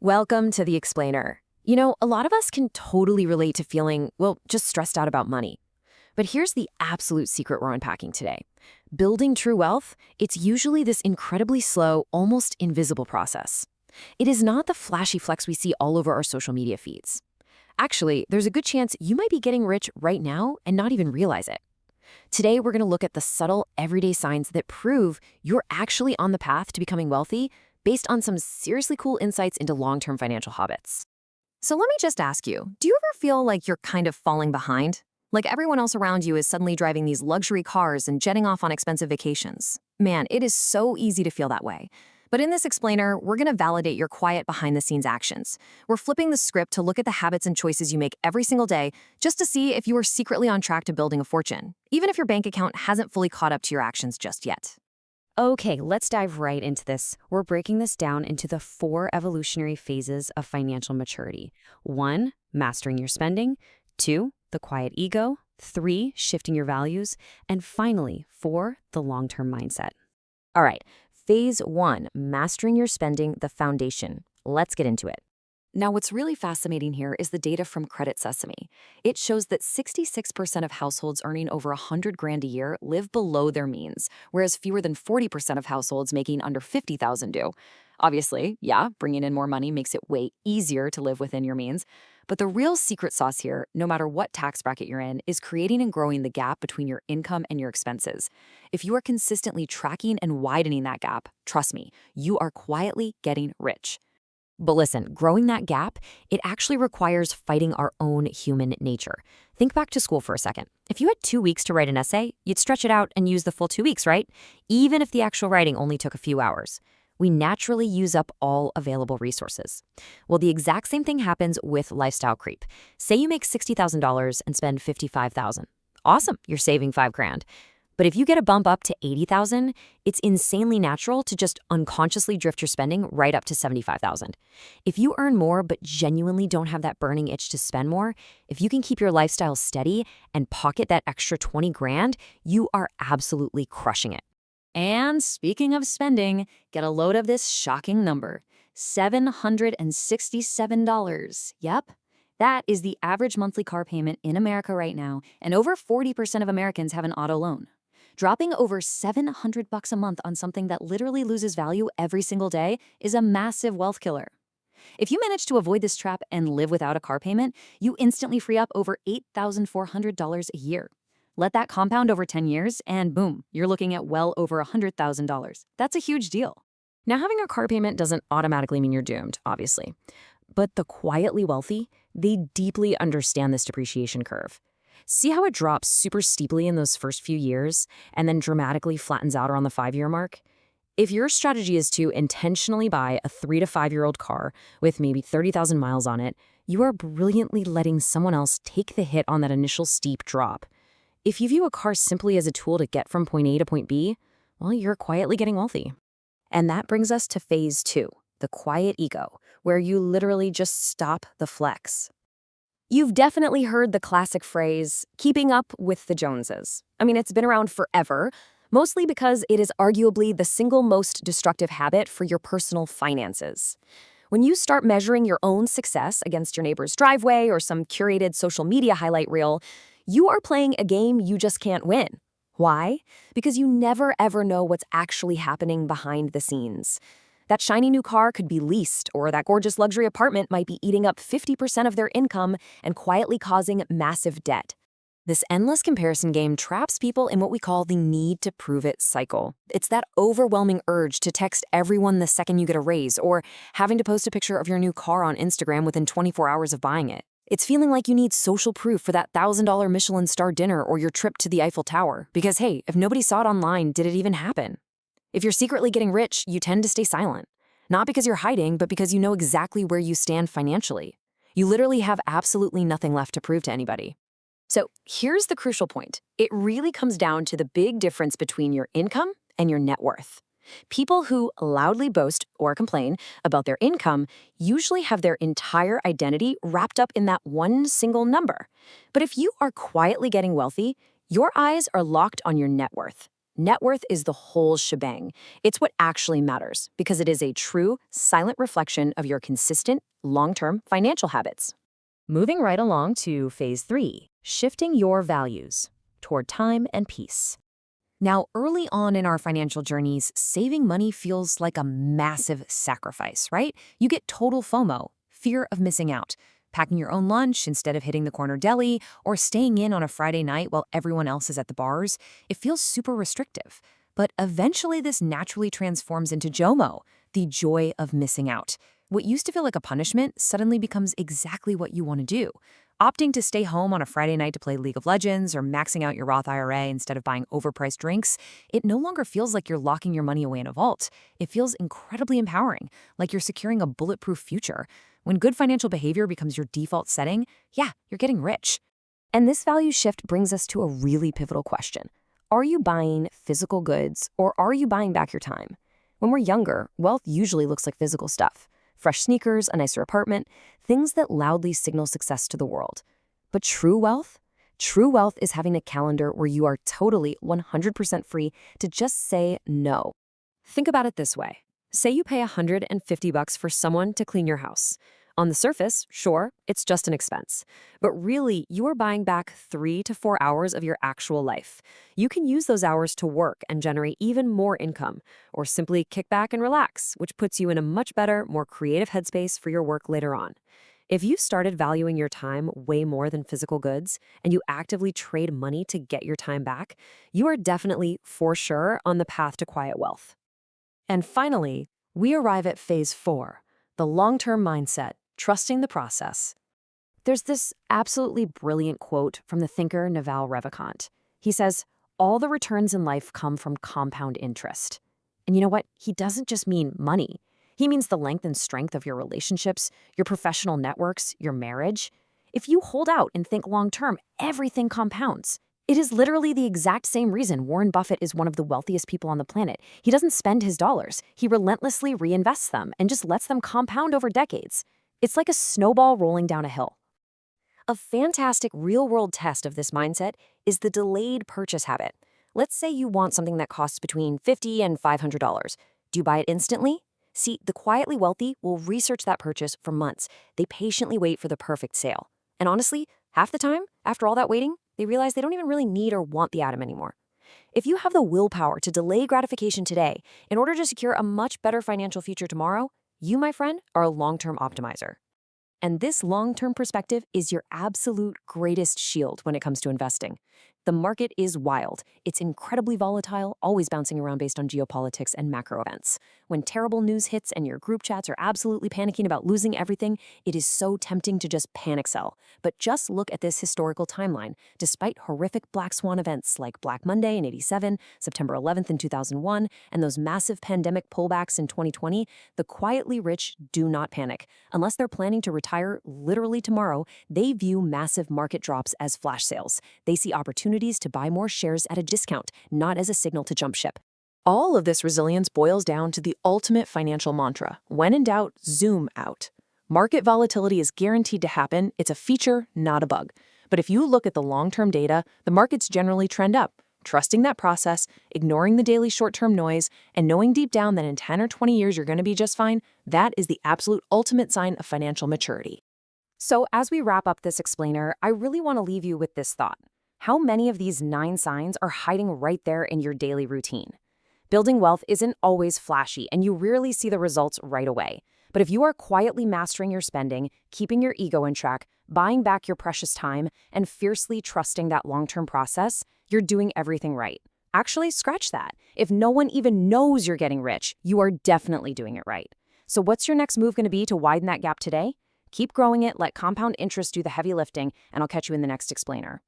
Welcome to The Explainer. A lot of us can totally relate to feeling, well, just stressed out about money. But here's the absolute secret we're unpacking today. Building true wealth, it's usually this incredibly slow, almost invisible process. It is not the flashy flex we see all over our social media feeds. Actually, there's a good chance you might be getting rich right now and not even realize it. Today, we're going to look at the subtle, everyday signs that prove you're actually on the path to becoming wealthy based on some seriously cool insights into long-term financial habits. So let me just ask you, do you ever feel like you're kind of falling behind? Like everyone else around you is suddenly driving these luxury cars and jetting off on expensive vacations? Man, it is so easy to feel that way. But in this explainer, we're going to validate your quiet behind-the-scenes actions. We're flipping the script to look at the habits and choices you make every single day just to see if you are secretly on track to building a fortune, even if your bank account hasn't fully caught up to your actions just yet. Okay, let's dive right into this. We're breaking this down into the 4 evolutionary phases of financial maturity. 1, mastering your spending. 2, the quiet ego. 3, shifting your values. And finally, 4, the long-term mindset. All right, phase 1, mastering your spending, the foundation. Let's get into it. Now, what's really fascinating here is the data from Credit Sesame. It shows that 66% of households earning over $100,000 a year live below their means, whereas fewer than 40% of households making under $50,000 do. Obviously, yeah, bringing in more money makes it way easier to live within your means. But the real secret sauce here, no matter what tax bracket you're in, is creating and growing the gap between your income and your expenses. If you are consistently tracking and widening that gap, trust me, you are quietly getting rich. But listen, growing that gap, it actually requires fighting our own human nature. Think back to school for a second. If you had 2 weeks to write an essay, you'd stretch it out and use the full 2 weeks, right? Even if the actual writing only took a few hours. We naturally use up all available resources. Well, the exact same thing happens with lifestyle creep. Say you make $60,000 and spend $55,000. Awesome, you're saving $5,000. But if you get a bump up to $80,000, it's insanely natural to just unconsciously drift your spending right up to $75,000. If you earn more but genuinely don't have that burning itch to spend more, if you can keep your lifestyle steady and pocket that extra $20,000, you are absolutely crushing it. And speaking of spending, get a load of this shocking number, $767. Yep. That is the average monthly car payment in America right now, and over 40% of Americans have an auto loan. Dropping over $700 a month on something that literally loses value every single day is a massive wealth killer. If you manage to avoid this trap and live without a car payment, you instantly free up over $8,400 a year. Let that compound over 10 years, and boom, you're looking at well over $100,000. That's a huge deal. Now, having a car payment doesn't automatically mean you're doomed, obviously. But the quietly wealthy, they deeply understand this depreciation curve. See how it drops super steeply in those first few years and then dramatically flattens out around the 5-year mark? If your strategy is to intentionally buy a 3 to 5-year-old car with maybe 30,000 miles on it, you are brilliantly letting someone else take the hit on that initial steep drop. If you view a car simply as a tool to get from point A to point B, well, you're quietly getting wealthy. And that brings us to phase 2, the quiet ego, where you literally just stop the flex. You've definitely heard the classic phrase, keeping up with the Joneses. I mean, it's been around forever, mostly because it is arguably the single most destructive habit for your personal finances. When you start measuring your own success against your neighbor's driveway or some curated social media highlight reel, you are playing a game you just can't win. Why? Because you never ever know what's actually happening behind the scenes. That shiny new car could be leased, or that gorgeous luxury apartment might be eating up 50% of their income and quietly causing massive debt. This endless comparison game traps people in what we call the need to prove it cycle. It's that overwhelming urge to text everyone the second you get a raise, or having to post a picture of your new car on Instagram within 24 hours of buying it. It's feeling like you need social proof for that $1,000 Michelin star dinner or your trip to the Eiffel Tower. Because hey, if nobody saw it online, did it even happen? If you're secretly getting rich, you tend to stay silent. Not because you're hiding, but because you know exactly where you stand financially. You literally have absolutely nothing left to prove to anybody. So here's the crucial point. It really comes down to the big difference between your income and your net worth. People who loudly boast or complain about their income usually have their entire identity wrapped up in that one single number. But if you are quietly getting wealthy, your eyes are locked on your net worth. Net worth is the whole shebang. It's what actually matters because it is a true, silent reflection of your consistent, long-term financial habits. Moving right along to phase 3, shifting your values toward time and peace. Now, early on in our financial journeys, saving money feels like a massive sacrifice, right? You get total FOMO, fear of missing out, packing your own lunch instead of hitting the corner deli, or staying in on a Friday night while everyone else is at the bars. It feels super restrictive. But eventually this naturally transforms into JOMO, the joy of missing out. What used to feel like a punishment suddenly becomes exactly what you want to do. Opting to stay home on a Friday night to play League of Legends or maxing out your Roth IRA instead of buying overpriced drinks, it no longer feels like you're locking your money away in a vault. It feels incredibly empowering, like you're securing a bulletproof future. When good financial behavior becomes your default setting, yeah, you're getting rich. And this value shift brings us to a really pivotal question. Are you buying physical goods or are you buying back your time? When we're younger, wealth usually looks like physical stuff. Fresh sneakers, a nicer apartment, things that loudly signal success to the world. But true wealth? True wealth is having a calendar where you are totally 100% free to just say no. Think about it this way. Say you pay $150 for someone to clean your house. On the surface, sure, it's just an expense. But really, you are buying back 3 to 4 hours of your actual life. You can use those hours to work and generate even more income, or simply kick back and relax, which puts you in a much better, more creative headspace for your work later on. If you started valuing your time way more than physical goods, and you actively trade money to get your time back, you are definitely, for sure, on the path to quiet wealth. And finally, we arrive at phase 4, the long-term mindset, trusting the process. There's this absolutely brilliant quote from the thinker Naval Ravikant. He says, all the returns in life come from compound interest. And you know what? He doesn't just mean money. He means the length and strength of your relationships, your professional networks, your marriage. If you hold out and think long-term, everything compounds. It is literally the exact same reason Warren Buffett is one of the wealthiest people on the planet. He doesn't spend his dollars. He relentlessly reinvests them and just lets them compound over decades. It's like a snowball rolling down a hill. A fantastic real-world test of this mindset is the delayed purchase habit. Let's say you want something that costs between $50 and $500. Do you buy it instantly? See, the quietly wealthy will research that purchase for months. They patiently wait for the perfect sale. And honestly, half the time, after all that waiting, they realize they don't even really need or want the item anymore. If you have the willpower to delay gratification today in order to secure a much better financial future tomorrow, you, my friend, are a long-term optimizer. And this long-term perspective is your absolute greatest shield when it comes to investing. The market is wild. It's incredibly volatile, always bouncing around based on geopolitics and macro events. When terrible news hits and your group chats are absolutely panicking about losing everything, it is so tempting to just panic sell. But just look at this historical timeline. Despite horrific black swan events like Black Monday in '87, September 11th in 2001, and those massive pandemic pullbacks in 2020, the quietly rich do not panic. Unless they're planning to retire literally tomorrow, they view massive market drops as flash sales. They see opportunities to buy more shares at a discount, not as a signal to jump ship. All of this resilience boils down to the ultimate financial mantra. When in doubt, zoom out. Market volatility is guaranteed to happen. It's a feature, not a bug. But if you look at the long-term data, the markets generally trend up. Trusting that process, ignoring the daily short-term noise, and knowing deep down that in 10 or 20 years you're going to be just fine, that is the absolute ultimate sign of financial maturity. So as we wrap up this explainer, I really want to leave you with this thought. How many of these 9 signs are hiding right there in your daily routine? Building wealth isn't always flashy, and you rarely see the results right away. But if you are quietly mastering your spending, keeping your ego in check, buying back your precious time, and fiercely trusting that long-term process, you're doing everything right. Actually, scratch that. If no one even knows you're getting rich, you are definitely doing it right. So what's your next move going to be to widen that gap today? Keep growing it, let compound interest do the heavy lifting, and I'll catch you in the next explainer.